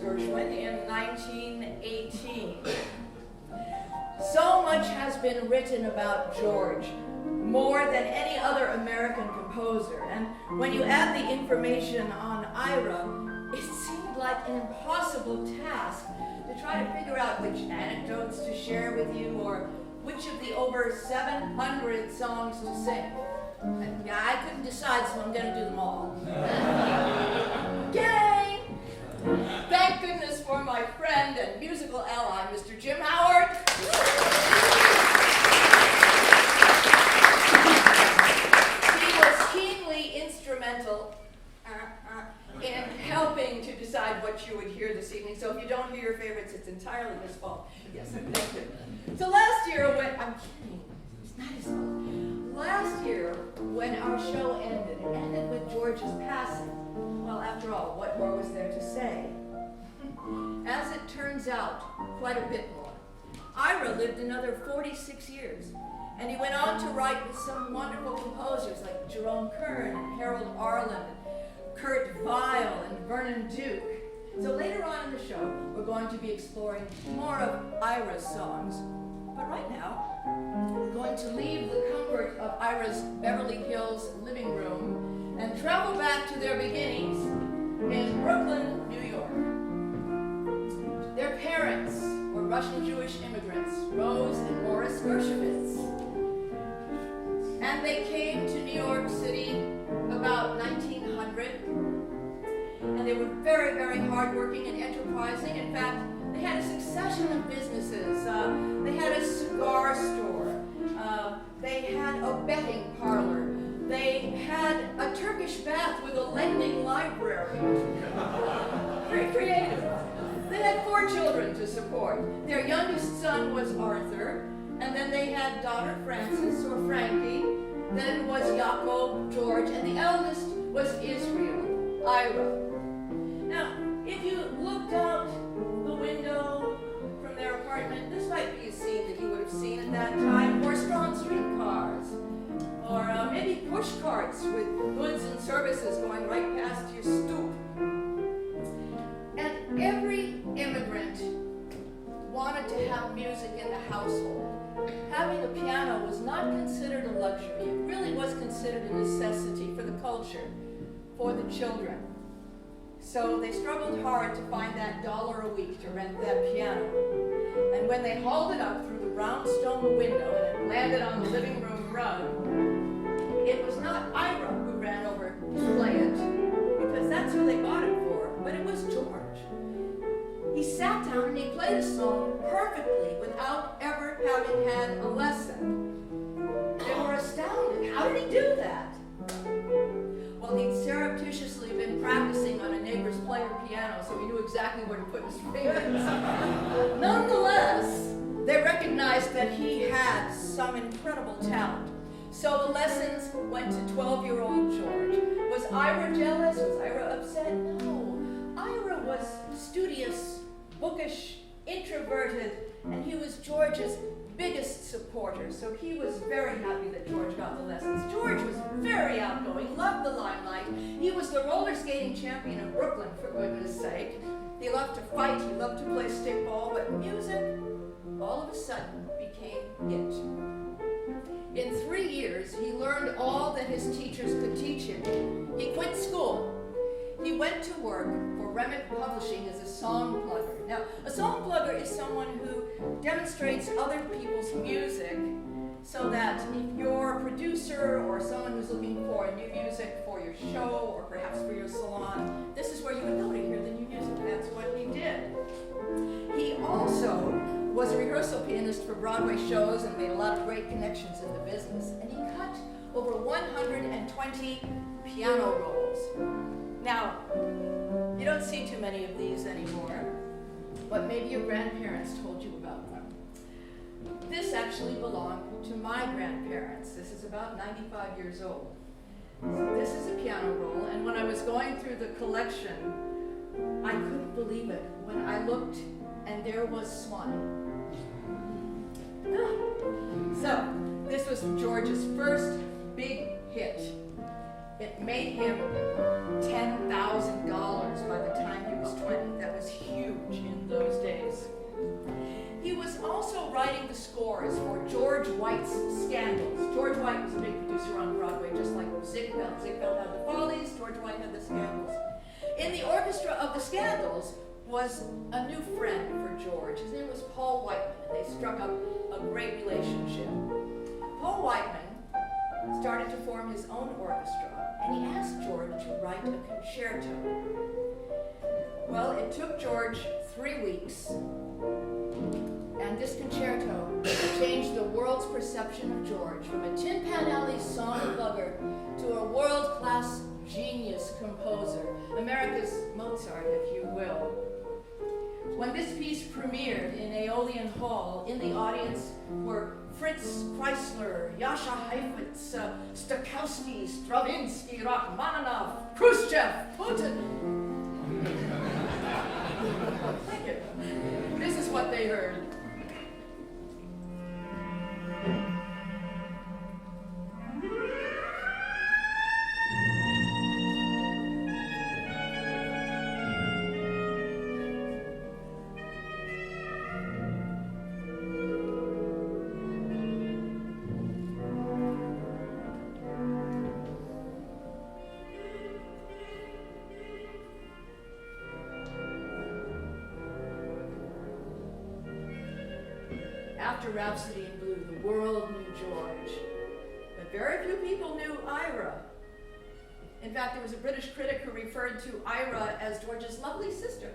Gershwin in 1918. So much has been written about George, more than any other American composer, and when you add the information on Ira, it seemed like an impossible task to try to figure out which anecdotes to share with you or which of the over 700 songs to sing. And I couldn't decide, so I'm going to do them all. Yay! Thank goodness for my friend and musical ally, Mr. Jim Howard. He was keenly instrumental in helping to decide what you would hear this evening. So if you don't hear your favorites, it's entirely his fault. Yes, thank you. So last year, I'm kidding. It's not his fault. Last year, when our show ended, it ended with George's passing. Well, after all, what more was there to say? As it turns out, quite a bit more. Ira lived another 46 years, and he went on to write with some wonderful composers like Jerome Kern and Harold Arlen, Kurt Weill and Vernon Duke. So later on in the show, we're going to be exploring more of Ira's songs. But right now, we're going to leave the comfort of Ira's Beverly Hills living room and travel back to their beginnings Russian Jewish immigrants, Rose and Morris Gershwin. And they came to New York City about 1900. And they were very, very hardworking and enterprising. In fact, they had a succession of businesses. They had a cigar store. They had a betting parlor. They had a Turkish bath with a lending library. Very creative. They had 4 children to support. Their youngest son was Arthur, and then they had daughter Frances, or Frankie, then was Jacob, George, and the eldest was Israel, Ira. Now, if you looked out the window from their apartment, this might be a scene that you would have seen at that time, horse-drawn streetcars, or maybe push carts with goods and services going right past your stoop. And every immigrant wanted to have music in the household. Having a piano was not considered a luxury. It really was considered a necessity for the culture, for the children. So they struggled hard to find that $1 a week to rent that piano. And when they hauled it up through the brownstone window and it landed on the living room rug, it was not Ira who ran over to play it, because that's who they bought it for, but it was George. He sat down and he played a song perfectly without ever having had a lesson. They were astounded. How did he do that? Well, he'd surreptitiously been practicing on a neighbor's player piano, so he knew exactly where to put his fingers. Nonetheless, they recognized that he had some incredible talent. So the lessons went to 12-year-old George. Was Ira jealous? Was Ira upset? No. Ira was studious, bookish, introverted, and he was George's biggest supporter. So he was very happy that George got the lessons. George was very outgoing, loved the limelight. He was the roller skating champion of Brooklyn, for goodness sake. He loved to fight, he loved to play stickball, but music, all of a sudden, became it. In 3 years, he learned all that his teachers could teach him. He quit school. He went to work for Remick Publishing as a song plugger. Now, a song plugger is someone who demonstrates other people's music so that if you're a producer or someone who's looking for new music for your show or perhaps for your salon, this is where you would go to hear the new music. That's what he did. He also was a rehearsal pianist for Broadway shows and made a lot of great connections in the business. And he cut over 120 piano rolls. Now, you don't see too many of these anymore, but maybe your grandparents told you about them. This actually belonged to my grandparents. This is about 95 years old. So this is a piano roll, and when I was going through the collection, I couldn't believe it when I looked and there was Swanee. So, this was George's first big hit. It made him $10,000 by the time he was 20. That was huge in those days. He was also writing the scores for George White's Scandals. George White was a big producer on Broadway, just like Ziegfeld. Ziegfeld had the Follies, George White had the Scandals. In the orchestra of the Scandals was a new friend for George. His name was Paul Whiteman, and they struck up a great relationship. Paul Whiteman started to form his own orchestra, and he asked George to write a concerto. Well, it took George 3 weeks, and this concerto changed the world's perception of George from a Tin Pan Alley song plugger to a world-class genius composer, America's Mozart, if you will. When this piece premiered in Aeolian Hall, in the audience were Fritz Kreisler, Yasha Heifetz, Stokowski, Stravinsky, Rachmaninoff, Khrushchev, Putin. Thank you. This is what they heard. after Rhapsody in Blue, the world knew George. But very few people knew Ira. In fact, there was a British critic who referred to Ira as George's lovely sister.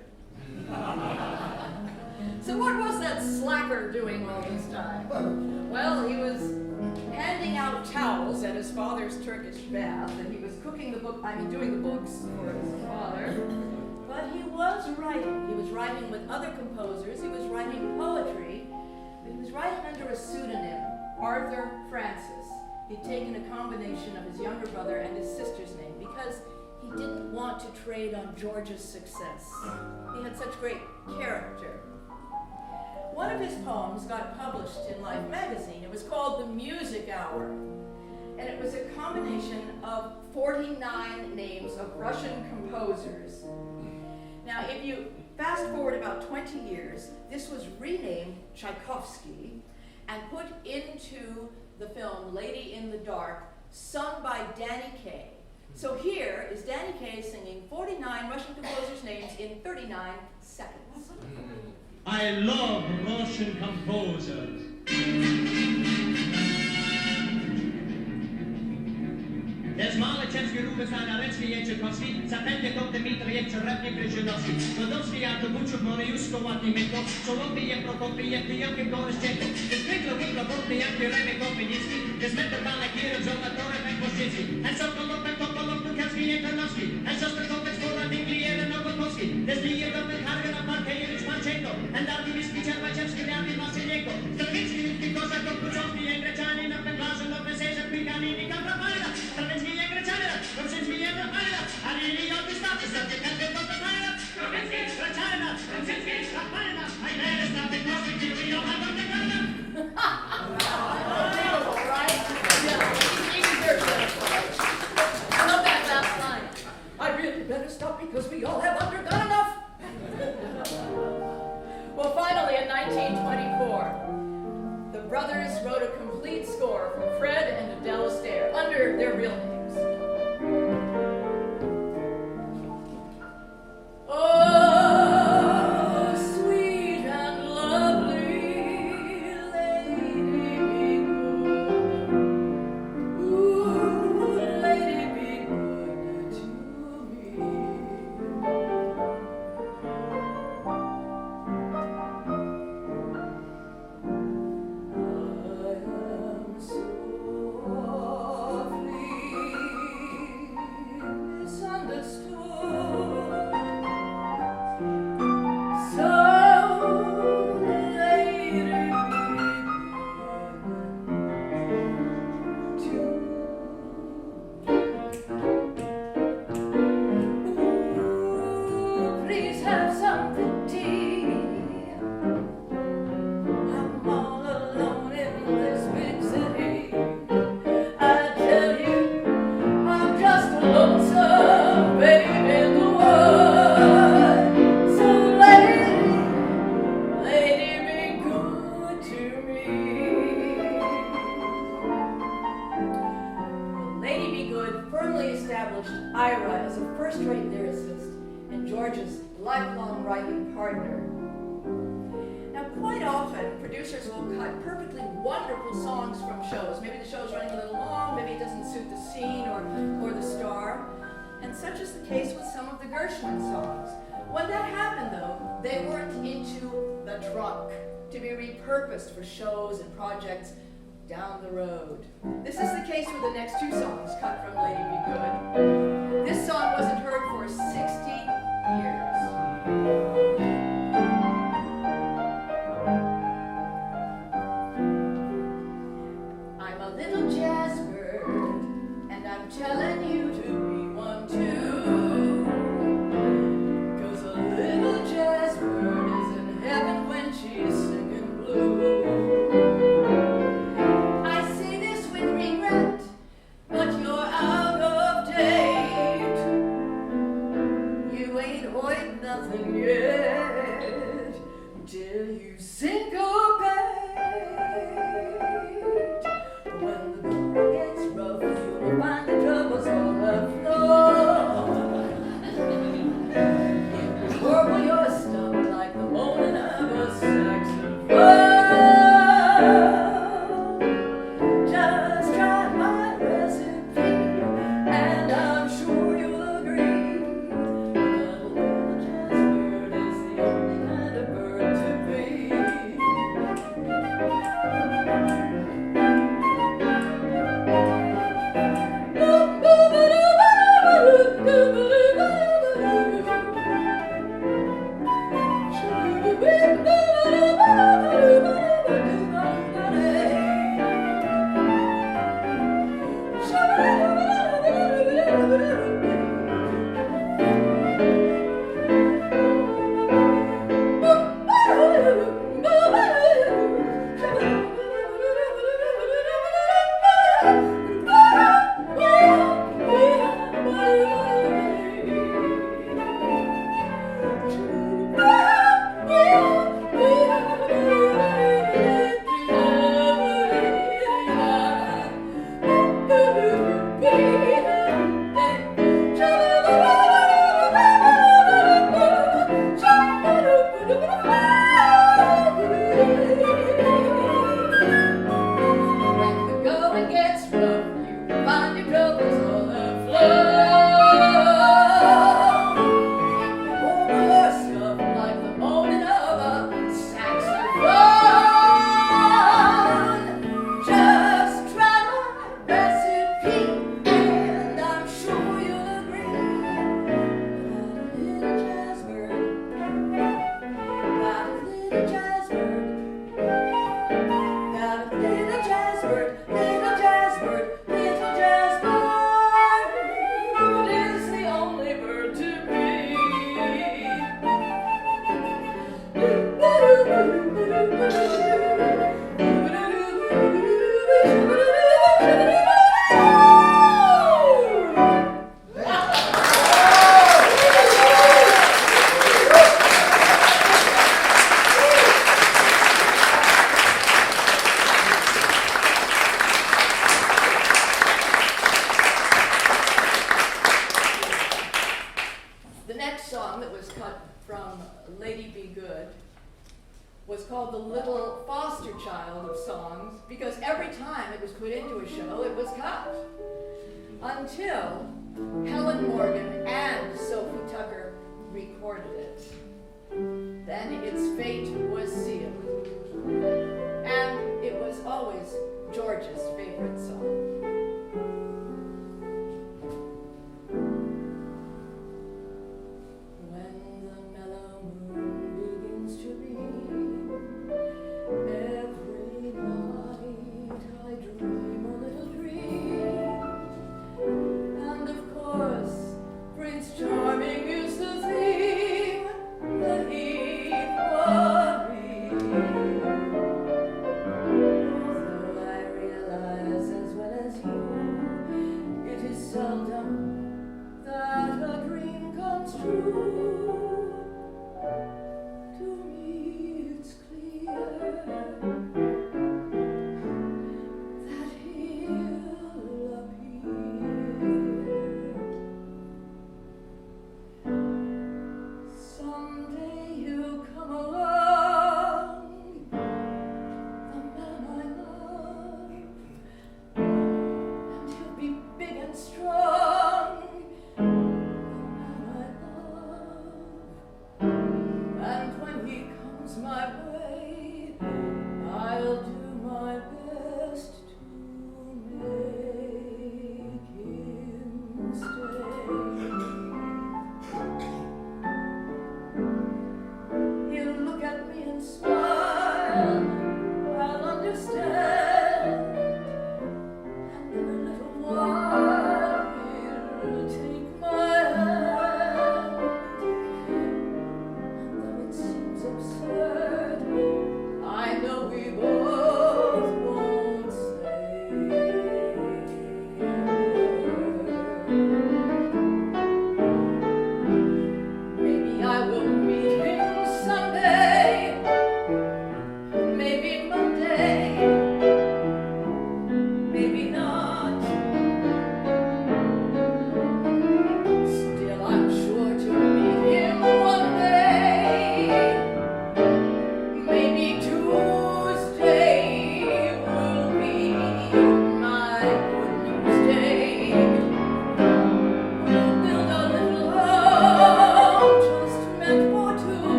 So what was that slacker doing all this time? Well, he was handing out towels at his father's Turkish bath, and he was doing the books for his father. But he was writing. He was writing with other composers. He was writing poetry. But he was writing under a pseudonym, Arthur Francis. He'd taken a combination of his younger brother and his sister's name because he didn't want to trade on George's success. He had such great character. One of his poems got published in Life magazine. It was called The Music Hour. And it was a combination of 49 names of Russian composers. Now, if you fast forward about 20 years, this was renamed Tchaikovsky and put into the film Lady in the Dark, sung by Danny Kaye. So here is Danny Kaye singing 49 Russian composers' names in 39 seconds. I love Russian composers. There's Malachevsky, Rubinstein, Arensky, Tchaikovsky, Zapentnikov, Dmitriev, Cherepnik, Krzyzewski, Rodowski, Artobuchov, Moriuszko, Watnimenko, Soloviev, Prokopiev, Piyonkin, Goroshchenko, there's Winkler, Bortniak, Remekov, Peninsky, there's Metervana, Kirov, Zolatorev, and Koszynski, and Sokolov, and Kopolov, Lukavsky, and Tarnovsky, and Shostakovich, Voran, Inglier, and Novokovsky, there's Liedov, and Harganov, Markeyevich, Marchenko, and Artemisky, Chervachevsky, Leonid Vasilyenko, Stravinsky, Kosakov, Khrushchevsky, and Grechaninov, and Glazunov, and Sezar, Piganini, Kaprapana, Stravinsky, and Grechana, Koszynski, and Rapana, Alini, Yodistov, Stravinsky, and Rapana, Stravinsky, Grechana, Koszynski, Rapana, I never stopped it, Koszynski, we don't have one to go. Unbelievable, right? Yeah. Even Gershwin. I love that last line. I really better stop because we all have undergone enough. Well, finally, in 1924, the brothers wrote a complete score for Fred and Adele Astaire under their real names. Oh, sweet and lovely lady, be good. Ooh, lady, be good to me. I am softly misunderstood. So, lady, be good to please have some pity. I'm all alone in this big city. I tell you, I'm just a lonesome babe in the world. So lady, be good to me. Lady Be Good firmly established Ira as a first-rate lyricist and George's lifelong writing partner. Now, quite often, producers will cut perfectly wonderful songs from shows. Maybe the show's running a little long, maybe it doesn't suit the scene or the star. And such is the case with some of the Gershwin songs. When that happened, though, they weren't into the trunk to be repurposed for shows and projects down the road. This is the case with the next two songs cut from Lady Be Good. This song wasn't heard for 60 years. I'm a little jazzbird, and I'm telling you to be one too. 'Cause a little jazzbird is in heaven when she's singing blue. I say this with regret, but you're out of date. You ain't heard nothing yet till you syncopate. When the going gets rough, you'll find the troubles on the floor. Warble your stomach like the moaning of a saxophone. next song that was cut from Lady Be Good was called The Little Foster Child of Songs, because every time it was put into a show, it was cut. Until Helen Morgan and Sophie Tucker recorded it. Then its fate was sealed. And it was always George's favorite song. When the mellow moon begins to beam, every night I dream a little dream. And of course, Prince Charming is the theme that he was.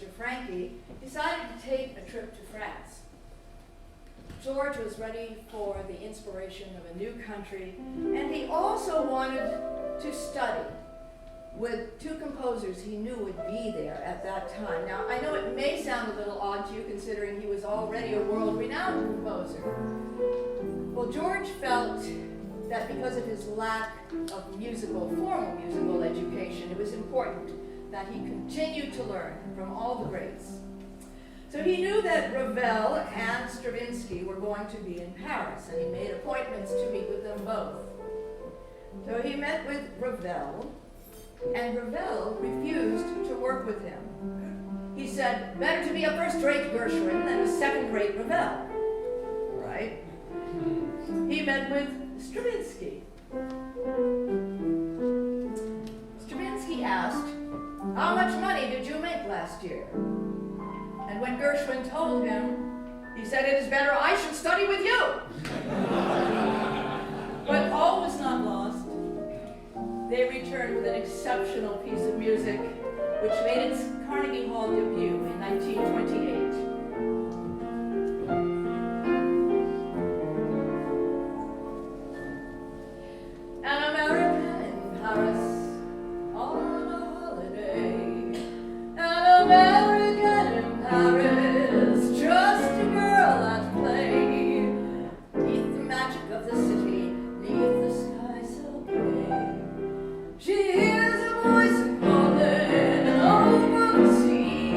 sister Frankie, decided to take a trip to France. George was ready for the inspiration of a new country, and he also wanted to study with two composers he knew would be there at that time. Now, I know it may sound a little odd to you considering he was already a world-renowned composer. Well, George felt that because of his lack of formal musical education, it was important that he continued to learn from all the greats. So he knew that Ravel and Stravinsky were going to be in Paris, and he made appointments to meet with them both. So he met with Ravel, and Ravel refused to work with him. He said, better to be a first-rate Gershwin than a second-rate Ravel. Right? He met with Stravinsky. Stravinsky asked, how much money did you make last year? And when Gershwin told him, he said, it is better I should study with you. But all was not lost. They returned with an exceptional piece of music, which made its Carnegie Hall debut in 1928. An American in Paris on a holiday. An American in Paris, just a girl at play. Neath the magic of the city, neath the sky so gray. She hears a voice calling over the sea.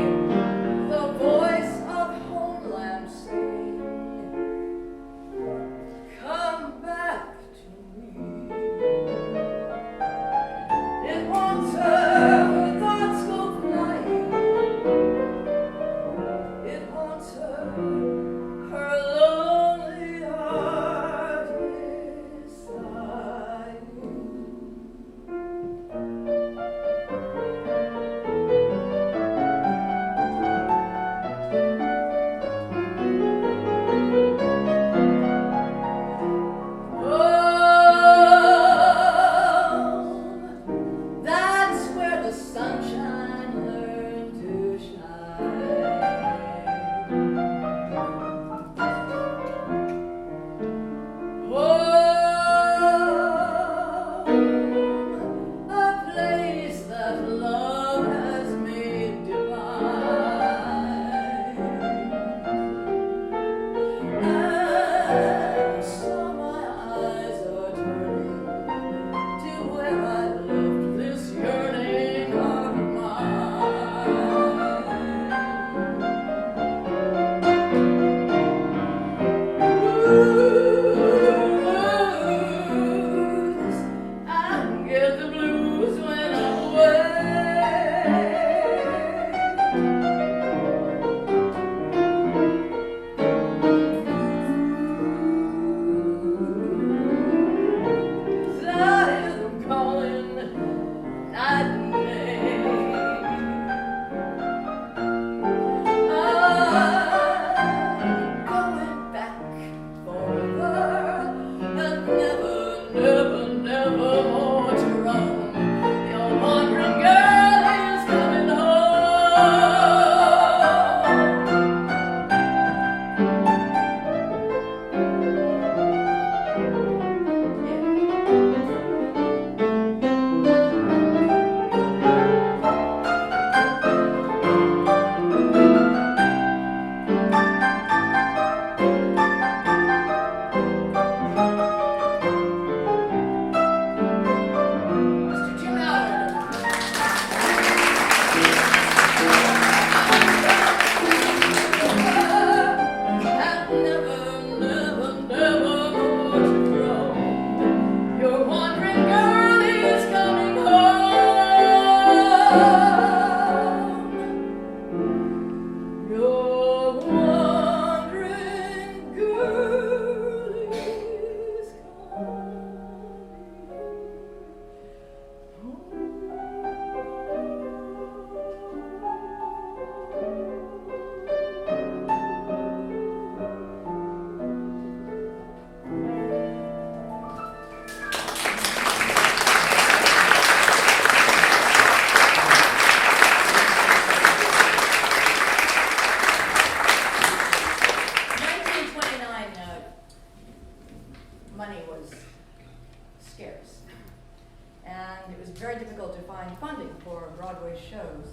Broadway shows.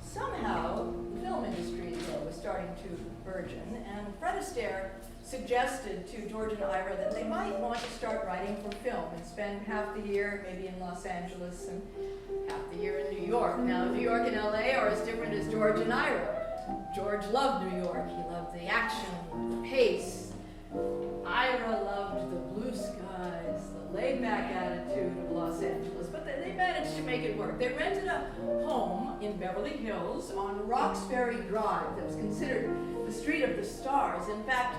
Somehow, the film industry, though, was starting to burgeon, and Fred Astaire suggested to George and Ira that they might want to start writing for film and spend half the year maybe in Los Angeles and half the year in New York. Now, New York and LA are as different as George and Ira. George loved New York. He loved the action, the pace. Ira loved the blue skies, the laid-back attitude of Los Angeles, but they managed to make it work. They rented a home in Beverly Hills on Roxbury Drive that was considered the street of the stars. In fact,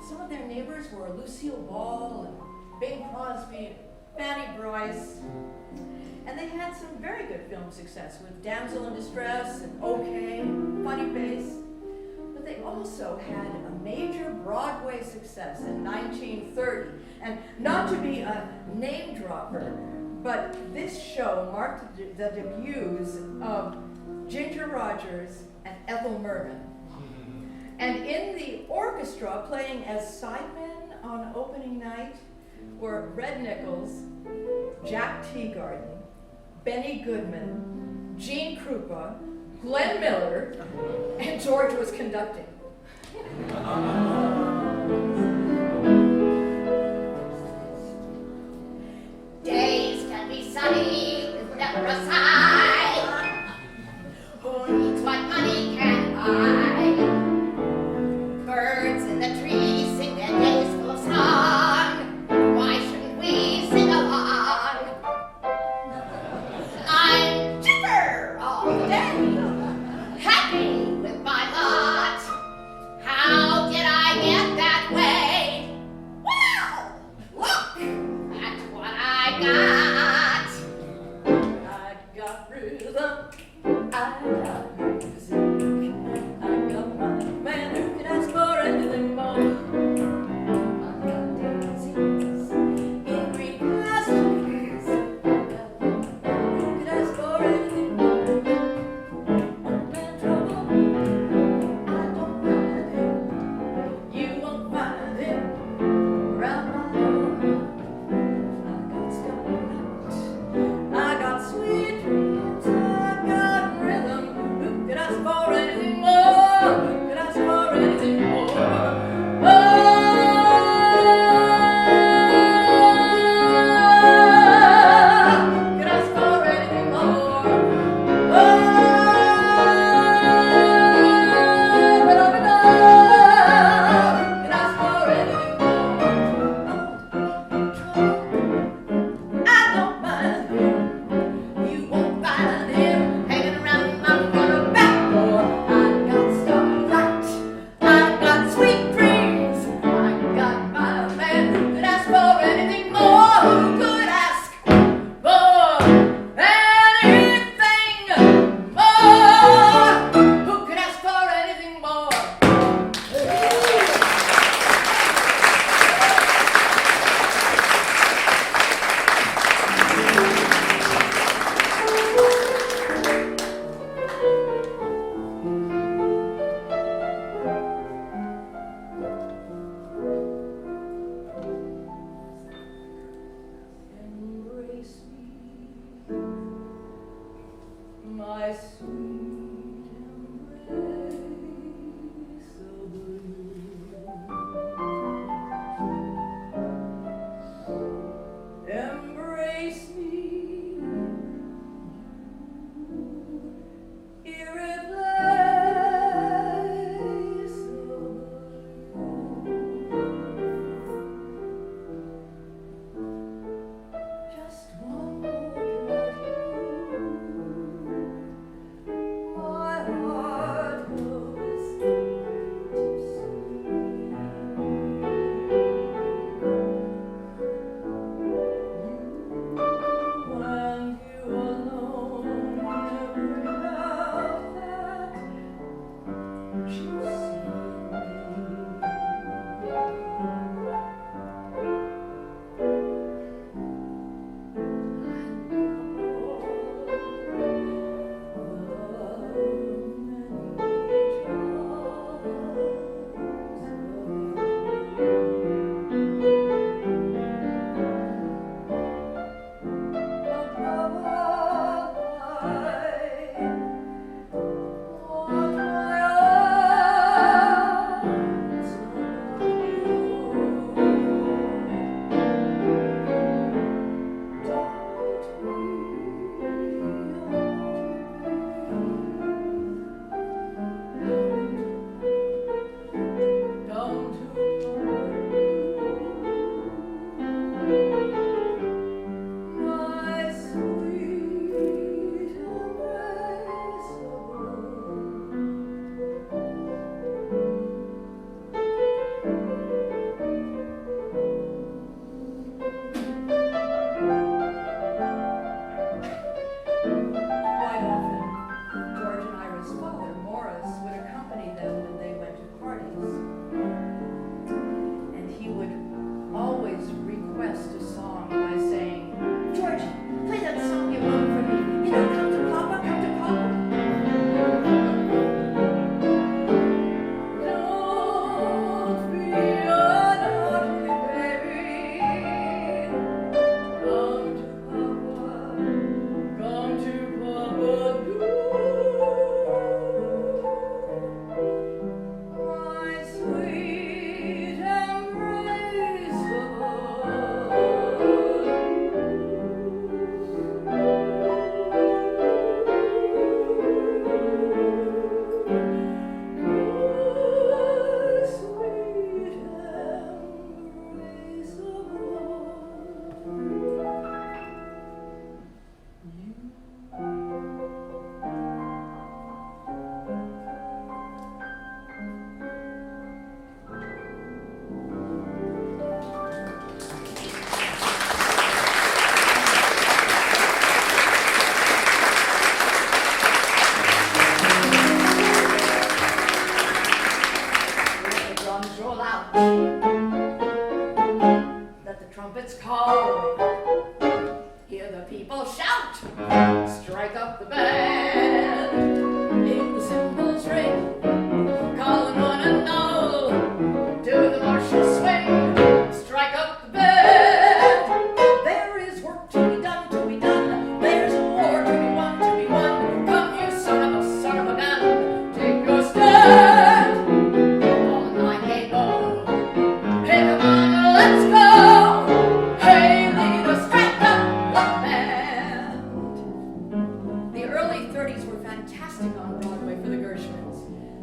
some of their neighbors were Lucille Ball and Bing Crosby and Fanny Bryce. And they had some very good film success with Damsel in Distress and OK, Funny Face. But they also had a major Broadway success in 1930. And not to be a name dropper, but this show marked the debuts of Ginger Rogers and Ethel Merman. And in the orchestra playing as sidemen on opening night were Red Nichols, Jack Teagarden, Benny Goodman, Gene Krupa, Glenn Miller, and George was conducting. Days can be sunny with never a sigh. Who needs what money can buy? Birds in the trees sing their days full of song. Why shouldn't we sing along? I'm chipper all the day, happy with my lot. How did I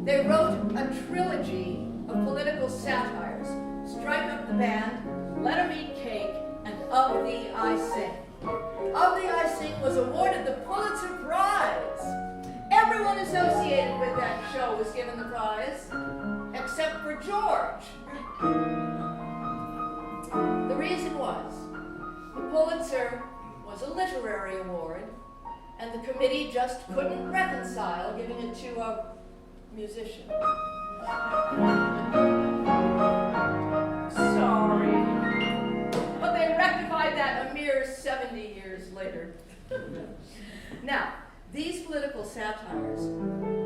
They wrote a trilogy of political satires, Strike Up the Band, Let 'Em Eat Cake, and Of Thee I Sing. Of Thee I Sing was awarded the Pulitzer Prize. Everyone associated with that show was given the prize, except for George. The reason was, the Pulitzer was a literary award, and the committee just couldn't reconcile giving it to a musician. Sorry. But they rectified that a mere 70 years later. Now, these political satires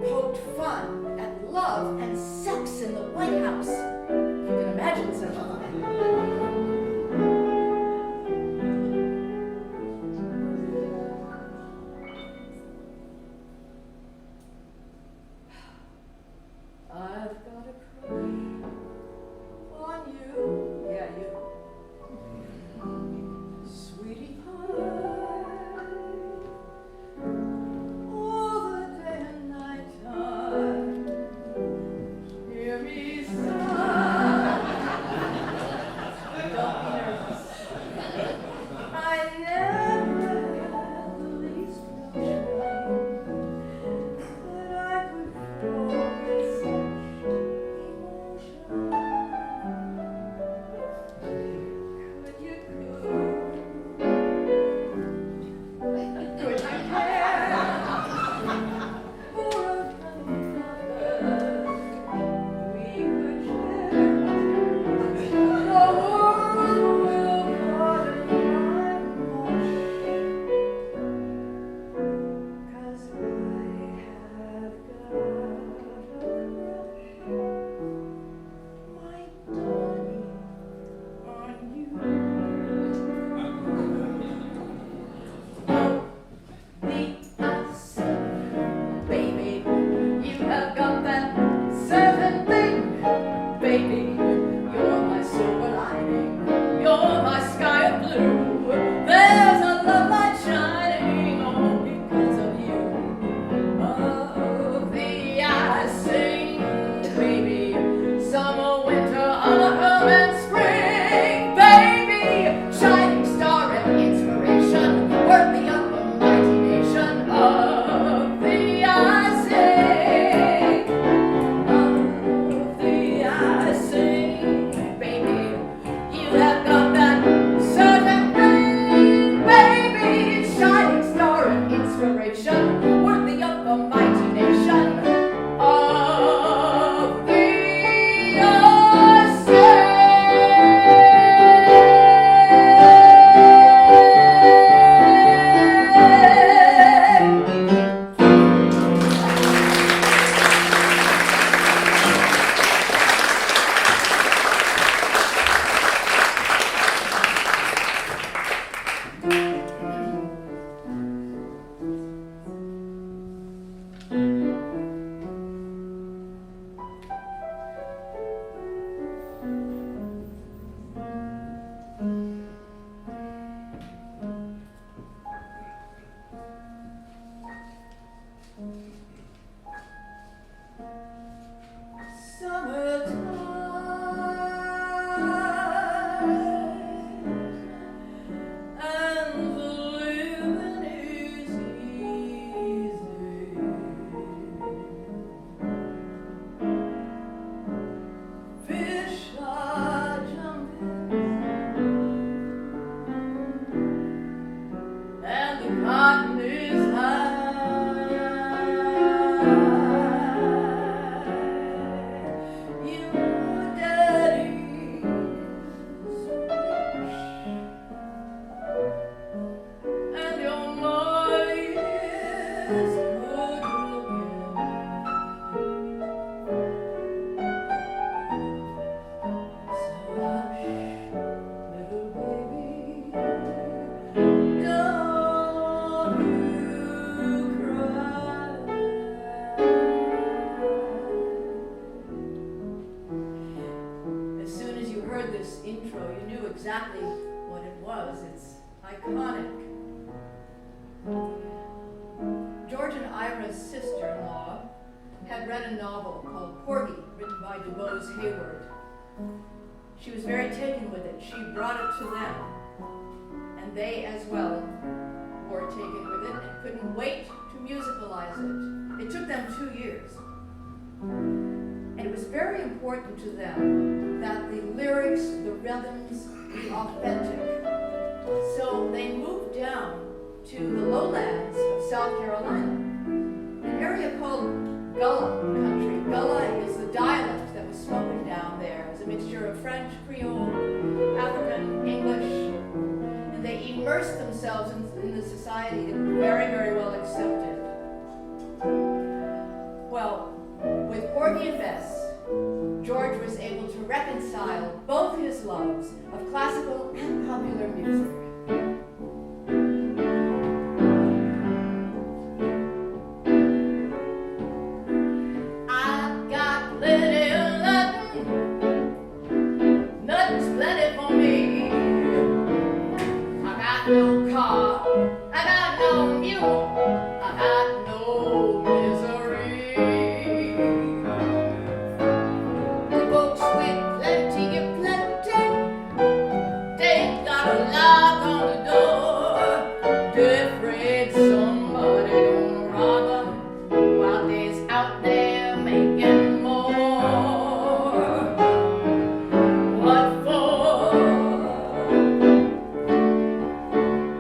poked fun at love and sex in the White House. You can imagine such a thing. I've got a crush on you. Yeah, you. Sweetie pie. All the day and night time. Hear me sigh. Don't be nervous. I never had the least notion that I could fall in such emotion. Could you care for a friend another? We could share the world will pardon my mush. 'Cause I have got a crush, my darling, on you. The answer, baby, you have got that certain thing, baby. You're my silver lining, you're my sky of blue. There's a love light shining all because of you. Of thee I sing, baby. Summer, winter, autumn, and spring, baby. Shining star and inspiration, worthy of a mighty nation. Of thee I sing, of thee I sing, baby. You have got that certain thing, baby. Shining star and inspiration, worthy of a mighty nation. Of thee I sing. Summertime, and the living is easy. Fish are jumping, and the cotton is high. Your daddy's rich, and your ma is good looking. So hush, little baby, don't you cry. As soon as you heard this intro, you knew exactly what it was. It's iconic. George and Ira's sister-in-law had read a novel called Porgy, written by DuBose Hayward. She was very taken with it. She brought it to them, and they as well were taken with it and couldn't wait to musicalize it. It took them 2 years. And it was very important to them that the lyrics, the rhythms, be authentic. So they moved down to the lowlands of South Carolina, an area called Gullah country. Gullah is the dialect that was spoken down there. It's a mixture of French, Creole, African, English, and they immersed themselves in the society that was very, very well accepted. Well, with Porgy and Bess, George was able to reconcile both his loves of classical and popular music. I've got plenty of nothing, nothing's plenty for me. I got no car, I got no mule, I got no misery. The folks with plenty of plenty, they got a lock on the door. They're afraid somebody gonna rob them while they's out there making more. What for?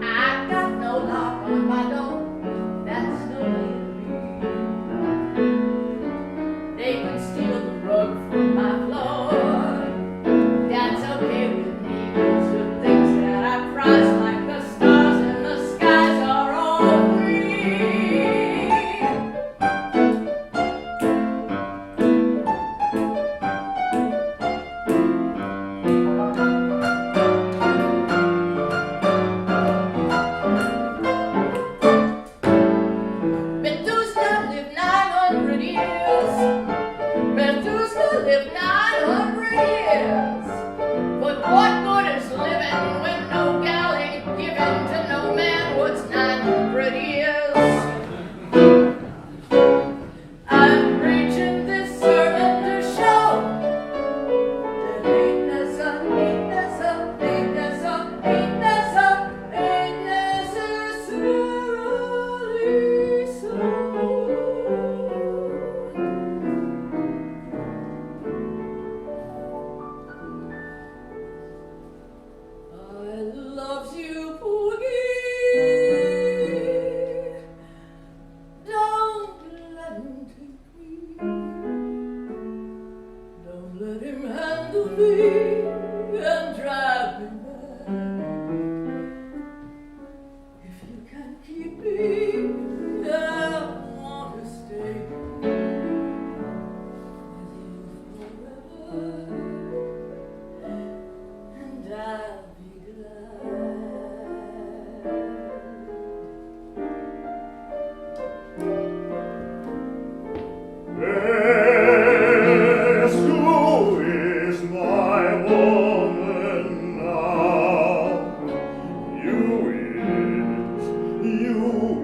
I got no lock on my door, that's no way to be. They can steal the rug from my floor, that's okay with me, 'cause the things that I prize, like the stars and the skies, are all free. Methuselah lived 900 years. Methuselah lived 900 years. But what good is living when no gal ain't given to no man? What's 900 years? I'm preaching this sermon to show that ain't necessarily so. I loves you, Porgy. Don't let him take me. Don't let him handle me and drive me mad. If you can keep me, I want to stay with you forever, and I'll be glad. Yes, who is my woman now? You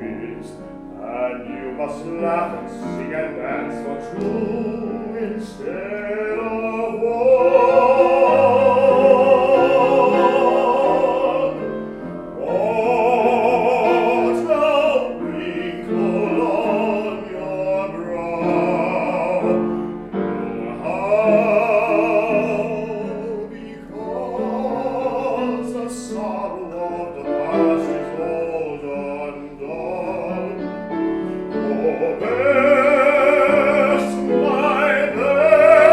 is, and you must laugh and sing and dance for two instead of one. What's the wrinkle on your brow? How? Because the sorrow of the past is all undone. Oh, Bess, my Bess.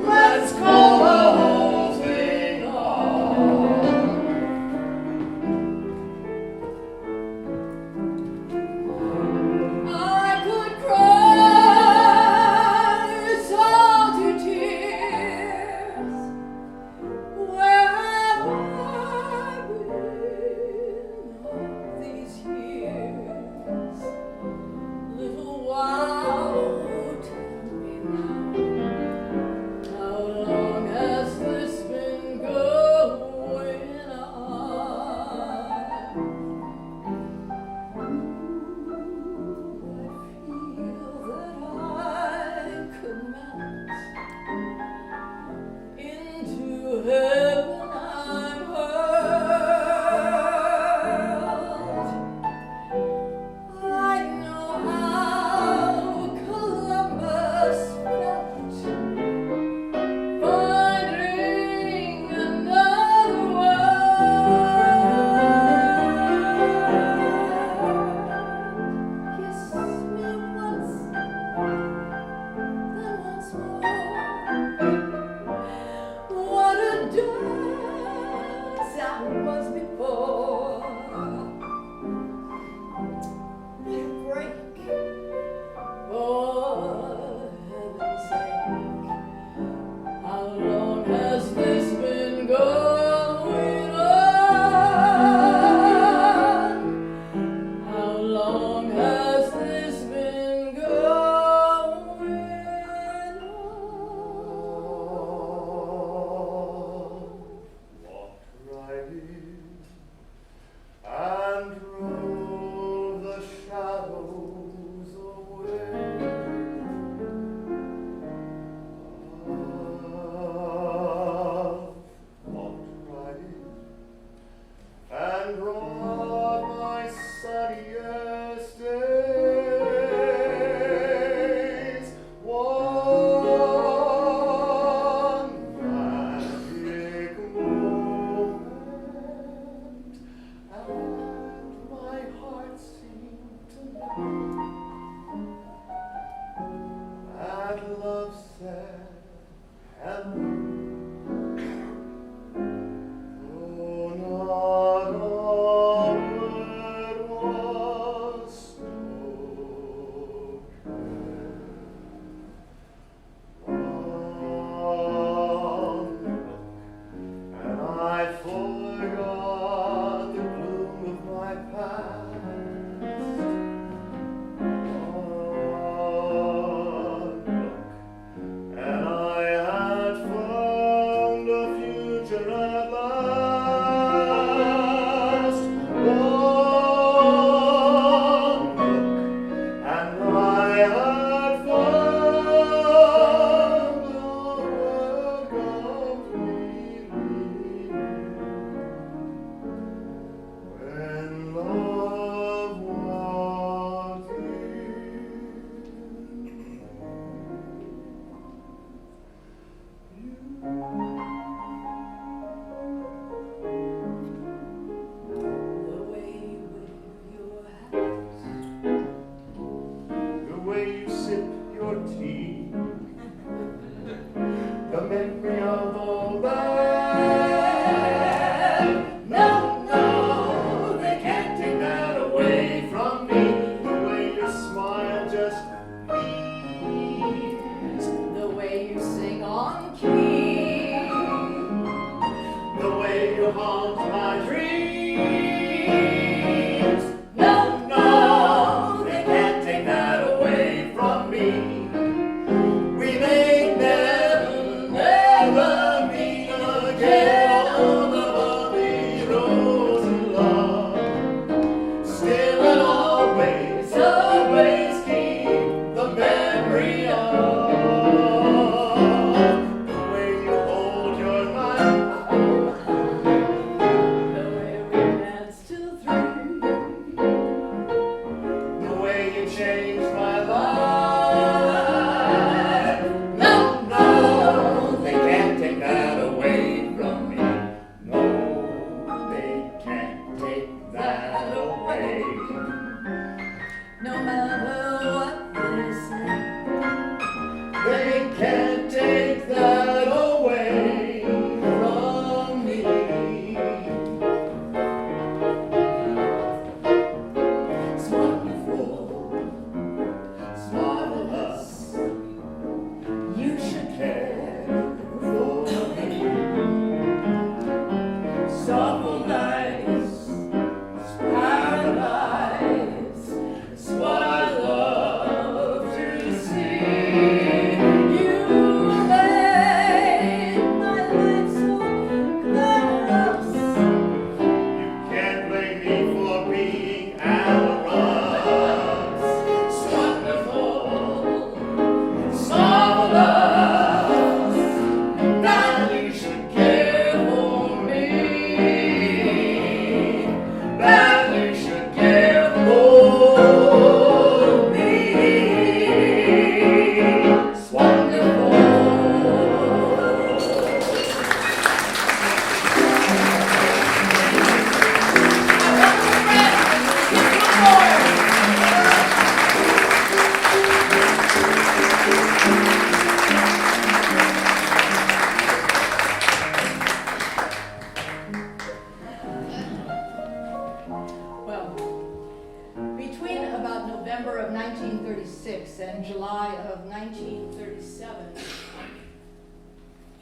Let's call the whole thing off.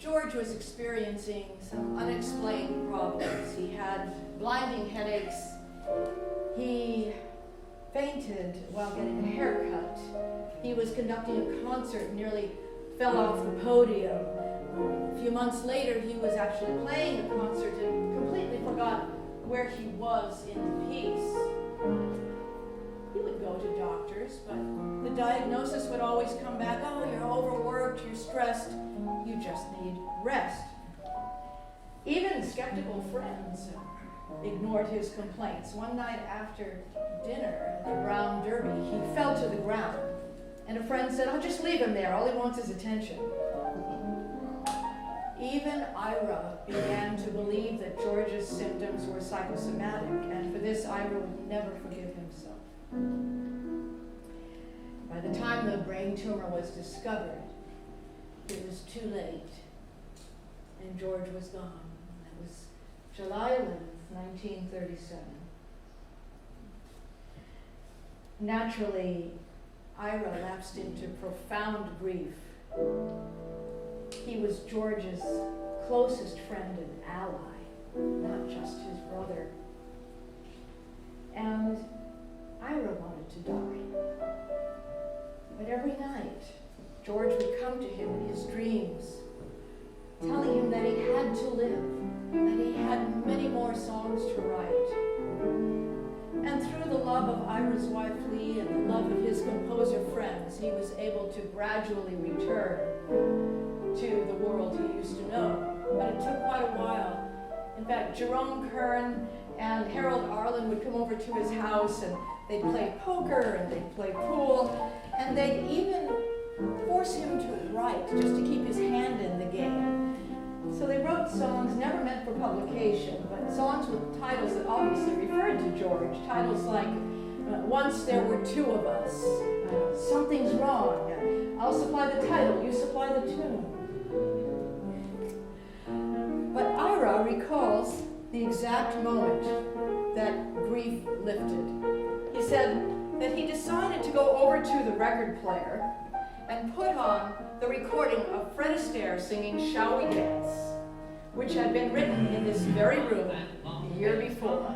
George was experiencing some unexplained problems. He had blinding headaches. He fainted while getting a haircut. He was conducting a concert and nearly fell off the podium. A few months later, he was actually playing a concert and completely forgot where he was in the piece. He would go to doctors, but the diagnosis would always come back, oh, you're overworked, you're stressed, you just need rest. Even skeptical friends ignored his complaints. One night after dinner at the Brown Derby, he fell to the ground, and a friend said, oh, just leave him there, all he wants is attention. Even Ira began to believe that George's symptoms were psychosomatic, and for this Ira would never forgive himself. By the time the brain tumor was discovered, it was too late, and George was gone. That was July 11th, 1937. Naturally, Ira lapsed into profound grief. He was George's closest friend and ally, not just his brother. And Ira wanted to die. But every night, George would come to him in his dreams, telling him that he had to live, that he had many more songs to write. And through the love of Ira's wife Lee and the love of his composer friends, he was able to gradually return to the world he used to know. But it took quite a while. In fact, Jerome Kern and Harold Arlen would come over to his house and they'd play poker and they'd play pool, and they'd even force him to write just to keep his hand in the game. So they wrote songs never meant for publication, but songs with titles that obviously referred to George. Titles like Once There Were Two of Us, Something's Wrong, I'll Supply the Title, You Supply the Tune. But Ira recalls the exact moment that grief lifted. He said that he decided to go over to the record player and put on the recording of Fred Astaire singing Shall We Dance, which had been written in this very room the year before.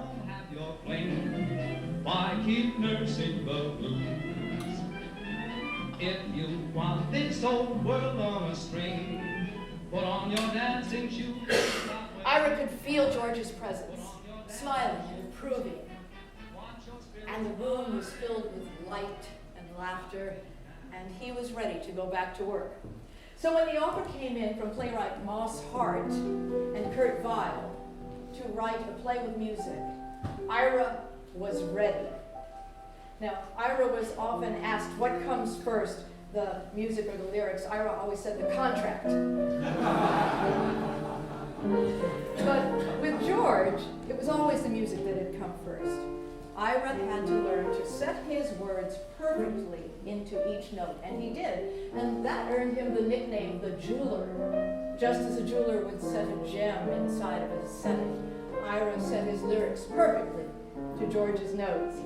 Why keep nursing the blues? If you want this old world on a string, put on your dancing shoes. Ira could feel George's presence, smiling and approving, and the room was filled with light and laughter, and he was ready to go back to work. So when the offer came in from playwright Moss Hart and Kurt Weill to write a play with music, Ira was ready. Now, Ira was often asked what comes first, the music or the lyrics. Ira always said the contract. But with George, it was always the music that had come first. Ira had to learn to set his words perfectly into each note, and he did. And that earned him the nickname, the jeweler. Just as a jeweler would set a gem inside of a setting, Ira set his lyrics perfectly to George's notes.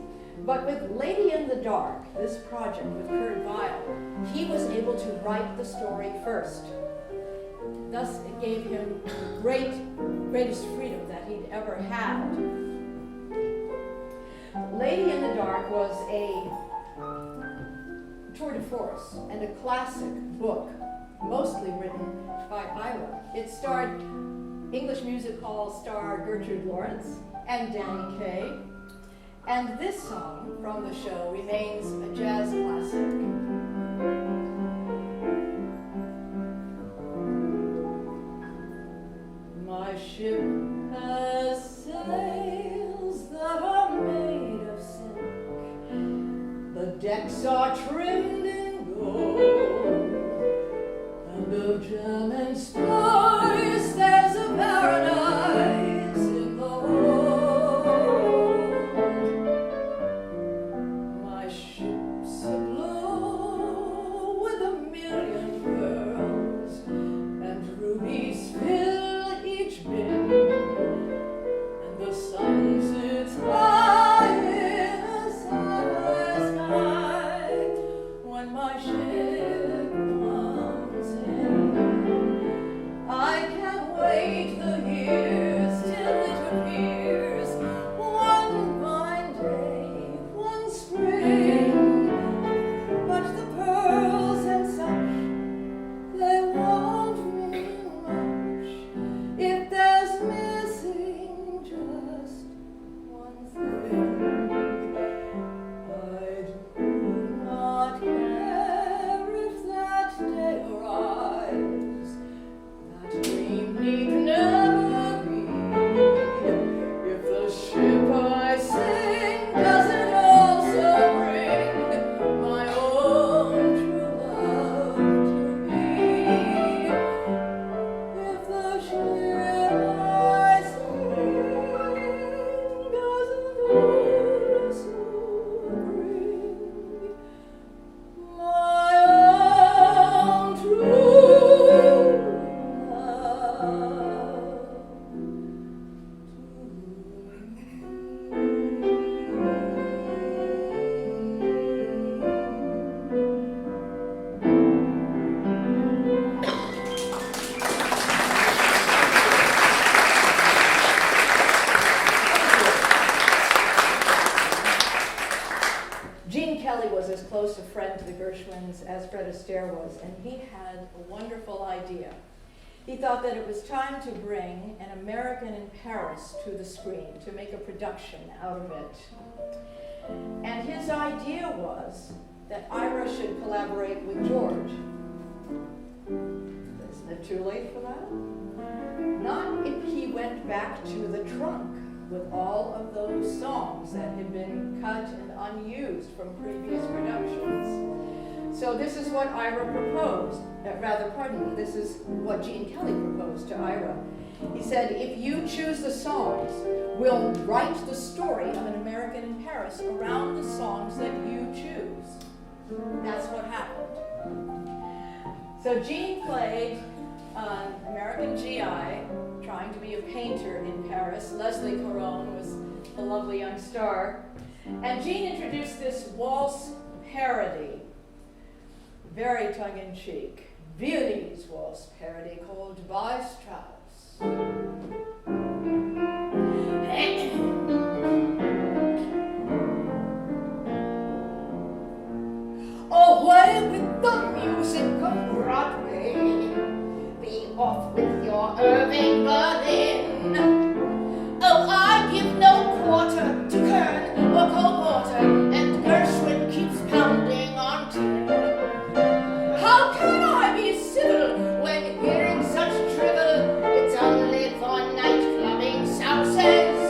But with Lady in the Dark, this project with Kurt Weill, he was able to write the story first. Thus, it gave him the greatest freedom that he'd ever had. Lady in the Dark was a tour de force and a classic book, mostly written by Ira. It starred English music hall star Gertrude Lawrence and Danny Kaye. And this song from the show remains a jazz classic. My ship has sails that are made of silk. The decks are trimmed in gold, and of gem and spice there's a paradise in the hold. My ship's aglow with a million pearls, and rubies fill each bin, and the sun sits high in a starless sky when my ship comes in. I can't wait the years till it appears one fine day, one spring. But the pearls and such, they won't mean much if there's missing just one thing. I do not care if that day arrives. That dream need never be. If the ship I sing doesn't also bring my own true love to me. If the ship I sing doesn't also bring my own true love Gene Kelly was as close a friend to the Gershwins as Fred Astaire was, and he had a wonderful idea. he thought that it was time to bring An American in Paris to the screen, to make a production out of it. And his idea was that Ira should collaborate with George. Isn't it too late for that? Not if he went back to the trunk with all of those songs that had been cut and unused from previous productions. So this is what Ira proposed, this is what Gene Kelly proposed to Ira. He said, if you choose the songs, we'll write the story of An American in Paris around the songs that you choose. That's what happened. So Gene played an American GI trying to be a painter in Paris. Leslie Caron was a lovely young star. And Gene introduced this waltz parody, very tongue-in-cheek, Viennese waltz parody called By Strauss. Away with the music of Broadway, be off with your Irving Berlin. Oh, I give no quarter to Kern or Cole Porter, and Gershwin keeps pounding on tin. How can I be civil when hearing such drivel? It's only for nightclubbing souses.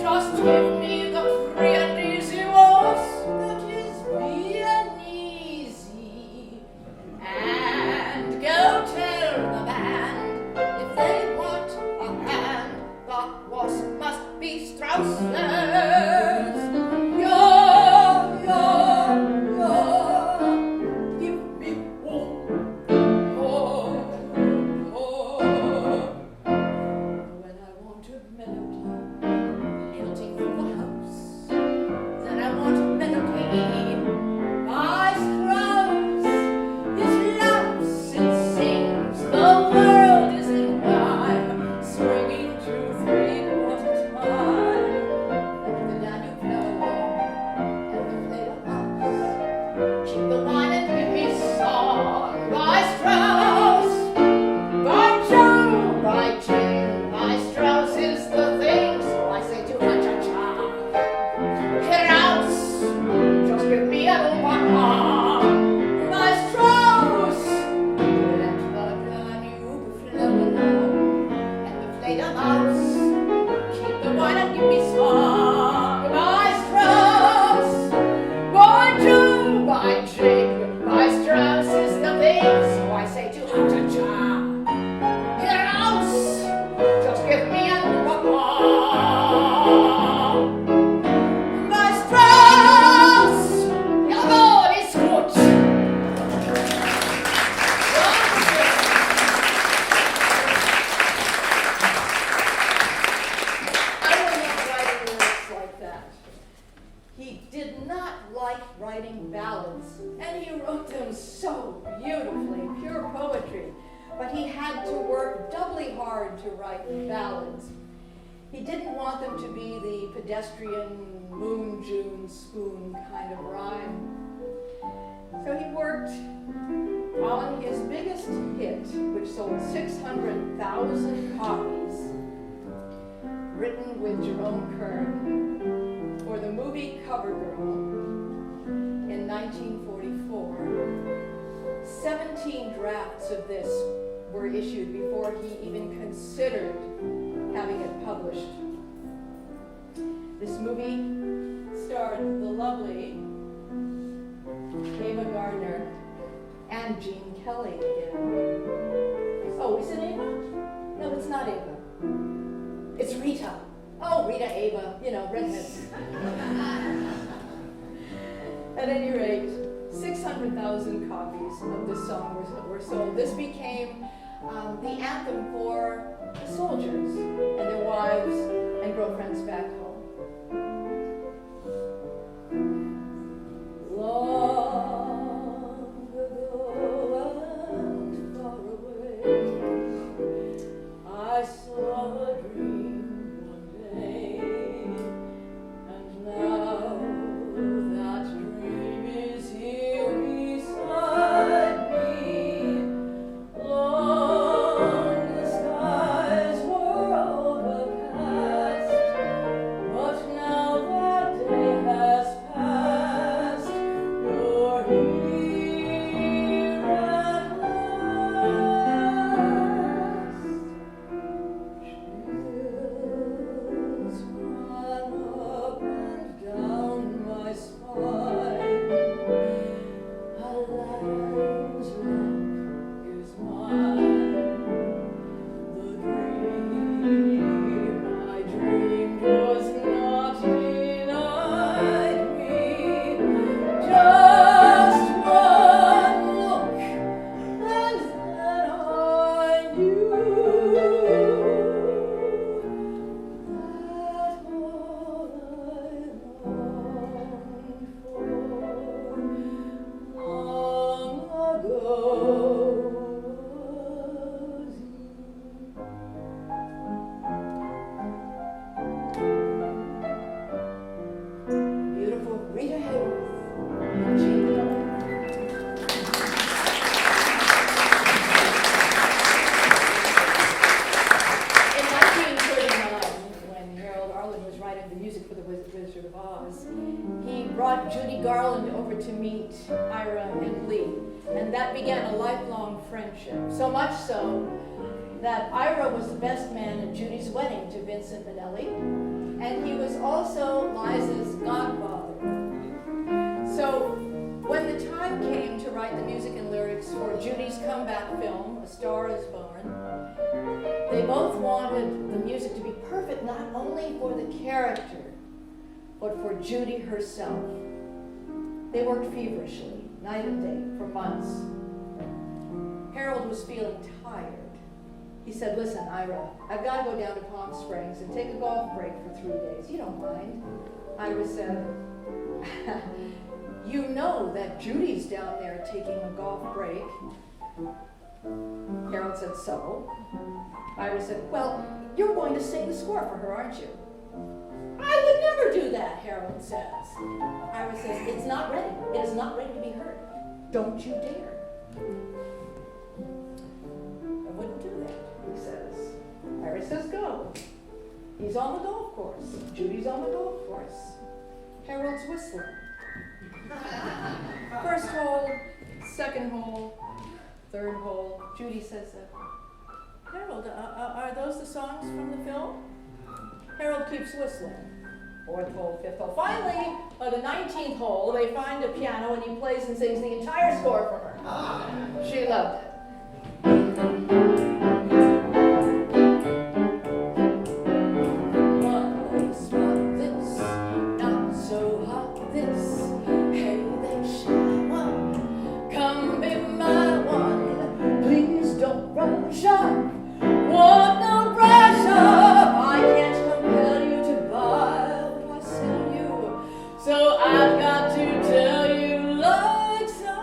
Just give me the free and easy waltz that is Viennese, and go tell the band if they want a hand, the waltz must be Strauss's. He didn't want them to be the pedestrian moon, June, spoon kind of rhyme. So he worked on his biggest hit, which sold 600,000 copies, written with Jerome Kern, for the movie CoverGirl in 1944. 17 drafts of this were issued before he even considered having it published. This movie starred the lovely Ava Gardner and Gene Kelly again. Oh, is it Ava? No, it's not Ava. It's Rita. Oh, Rita, Ava, redheads. At any rate, 600,000 copies of this song were sold. This became the anthem for the soldiers and their wives and girlfriends back home. Long ago and far away, I saw a dream one day, and now that dream is here beside me. Long the music for the Wizard of Oz, he brought Judy Garland over to meet Ira and Lee, and that began a lifelong friendship. So much so that Ira was the best man at Judy's wedding to Vincent Minnelli, and he was also Liza's godfather. So when the time came to write the music and lyrics for Judy's comeback film, A Star is Born, they both wanted the music to be perfect not only for the character, but for Judy herself. They worked feverishly, night and day, for months. Harold was feeling tired. He said, listen, Ira, I've got to go down to Palm Springs and take a golf break for 3 days. You don't mind? Ira said, you know that Judy's down there taking a golf break. Harold said, so? Ira said, well, you're going to sing the score for her, aren't you? I would never do that, Harold says. Ira says, it's not ready. It is not ready to be heard. Don't you dare. I wouldn't do that, he says. Ira says, go. He's on the golf course. Judy's on the golf course. Harold's whistling. First hole, second hole, third hole. Judy says, Harold, are those the songs from the film? Harold keeps whistling. Fourth hole, fifth hole. Finally, by the 19th hole, they find a piano and he plays and sings the entire score for her. She loved it. Was hot this, not so hot this. Hey, that shy one, come be my one. Please don't run sharp. Want no pressure. I can't compel you to buy what I sell you, so I've got to tell you like so.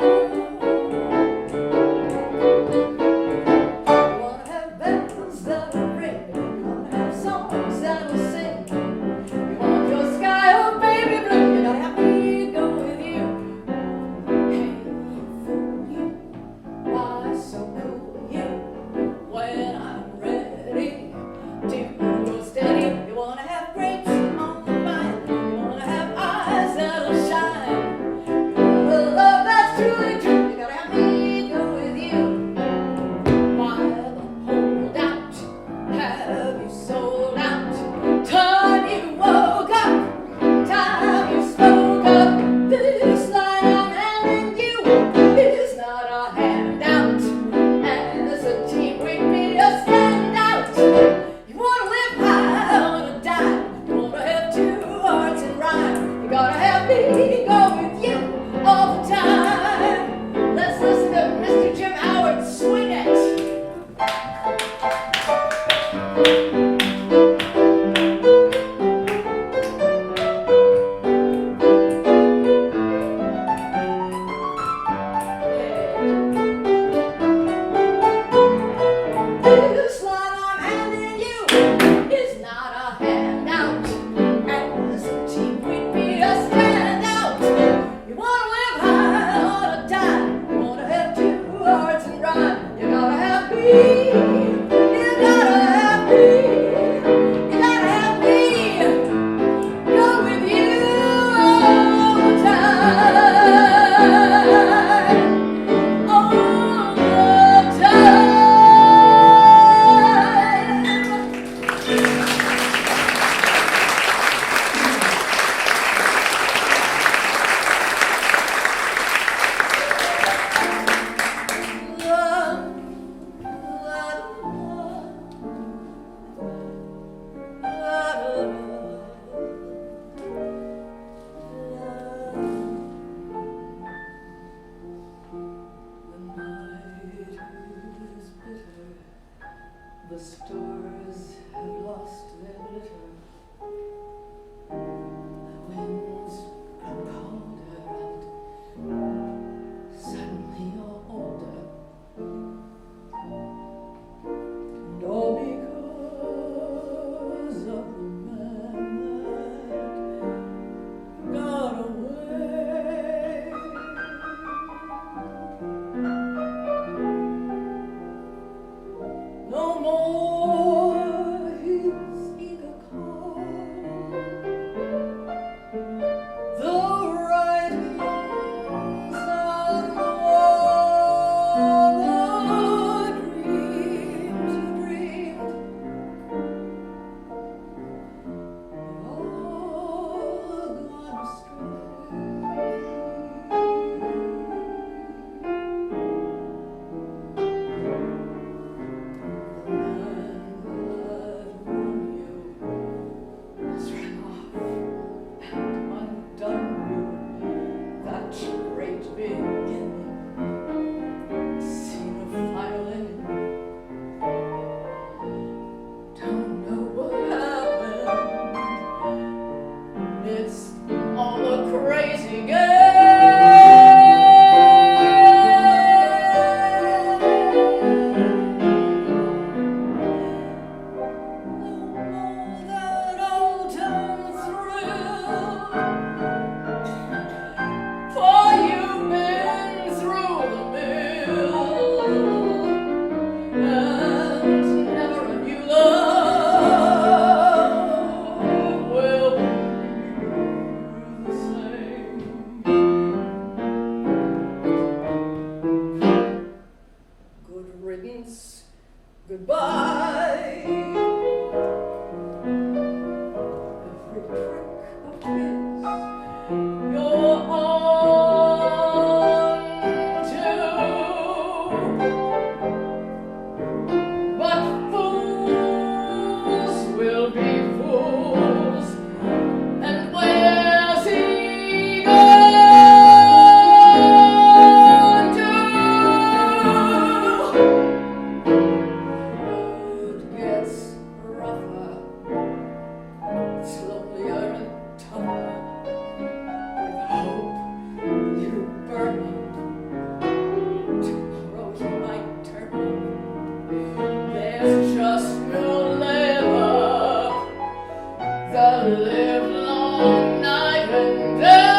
the livelong night and day.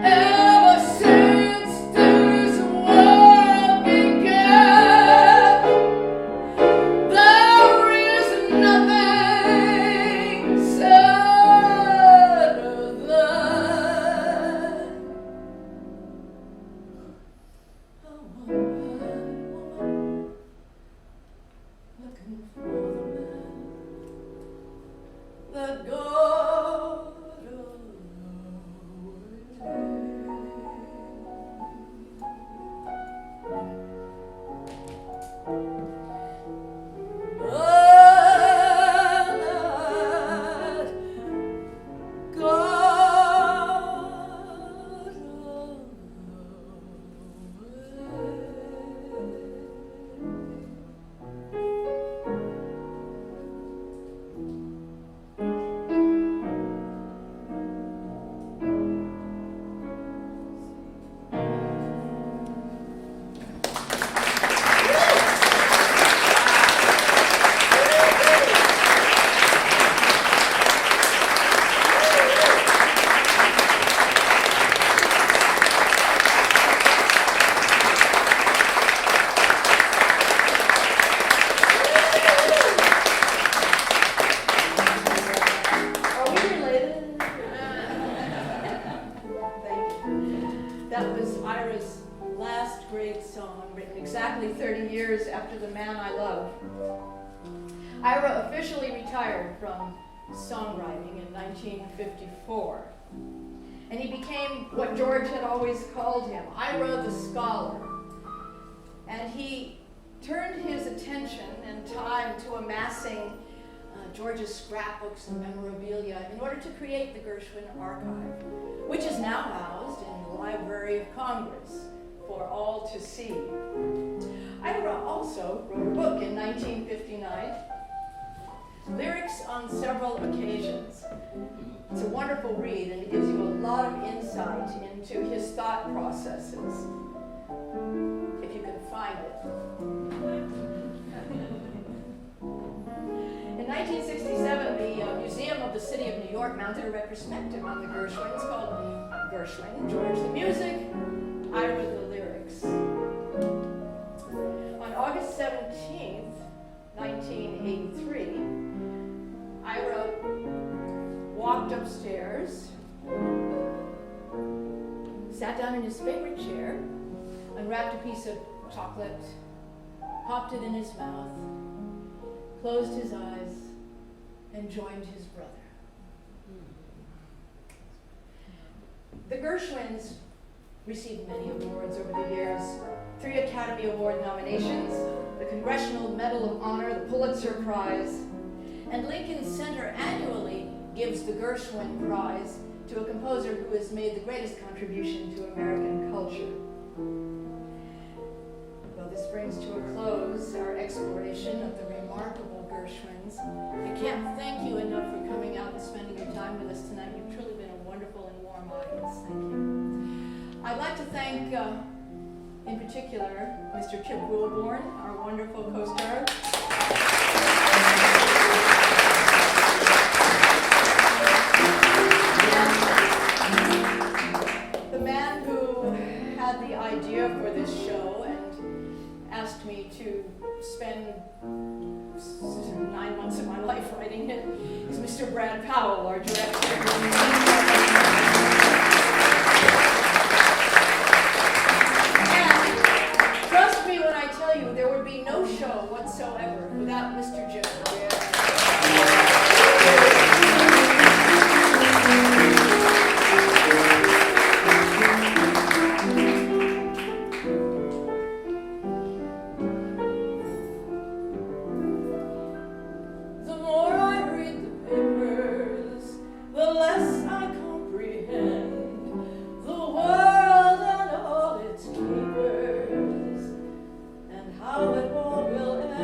Ever since this world began, there is nothing sadder than a one-man woman looking for the man that God Are we related? Thank you. That was Ira's last great song, written exactly 30 years after The Man I Love. Ira officially retired from songwriting in 1954, and he became what George had always called him, Ira the Scholar. And he turned his attention and time to amassing George's scrapbooks and memorabilia in order to create the Gershwin Archive, which is now housed in the Library of Congress for all to see. Ira also wrote a book in 1959, Lyrics on Several Occasions. It's a wonderful read, and it gives you a lot of insight into his thought processes, if you can find it. In 1967, the Museum of the City of New York mounted a retrospective on the Gershwins called Gershwin, George the Music, Ira the Lyrics. On August 17th, 1983, Ira walked upstairs, sat down in his favorite chair, unwrapped a piece of chocolate, popped it in his mouth, closed his eyes, and joined his brother. The Gershwins received many awards over the years. 3 Academy Award nominations, the Congressional Medal of Honor, the Pulitzer Prize, and Lincoln Center annually gives the Gershwin Prize to a composer who has made the greatest contribution to American culture. Well, this brings to a close our exploration of the remarkable Gershwins. I can't thank you enough for coming out and spending your time with us tonight. You've truly been a wonderful and warm audience. Thank you. I'd like to thank, in particular, Mr. Chip Wilborn, our wonderful co-star. The man who had the idea for this show and asked me to spend 9 months of my life writing it is Mr. Brad Powell, our director. And trust me when I tell you, there would be no show whatsoever without Mr. Jim. How it all will end.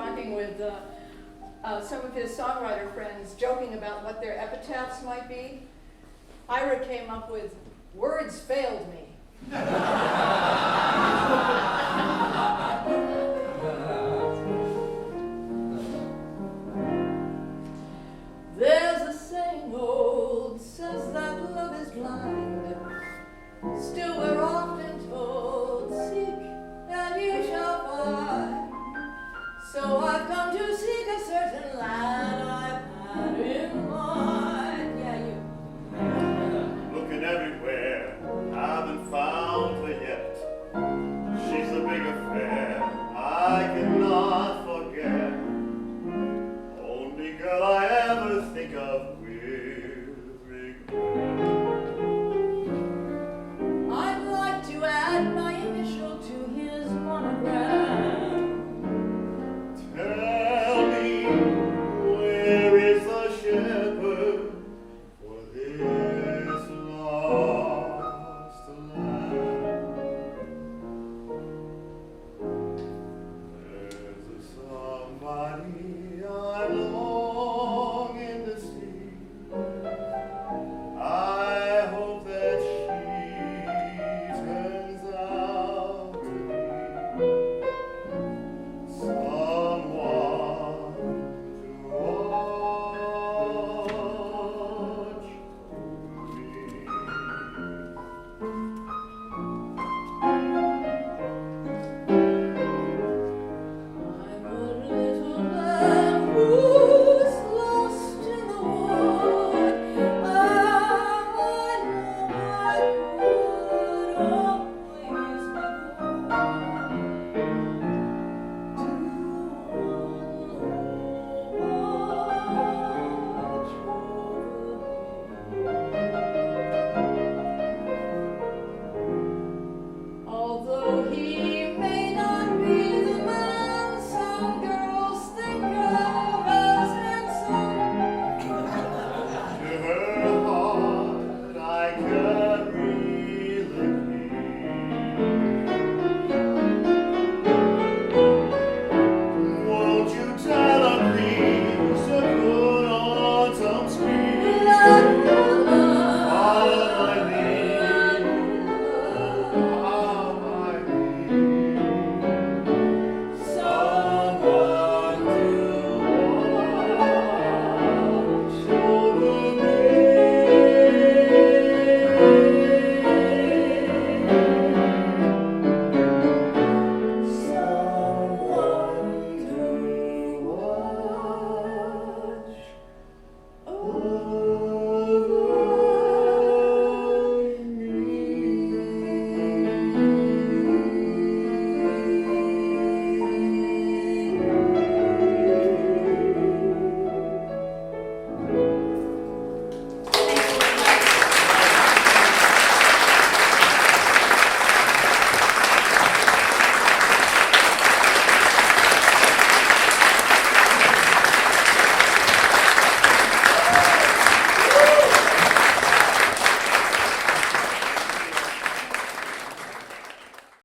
talking with some of his songwriter friends, joking about what their epitaphs might be, Ira came up with, "Words failed me."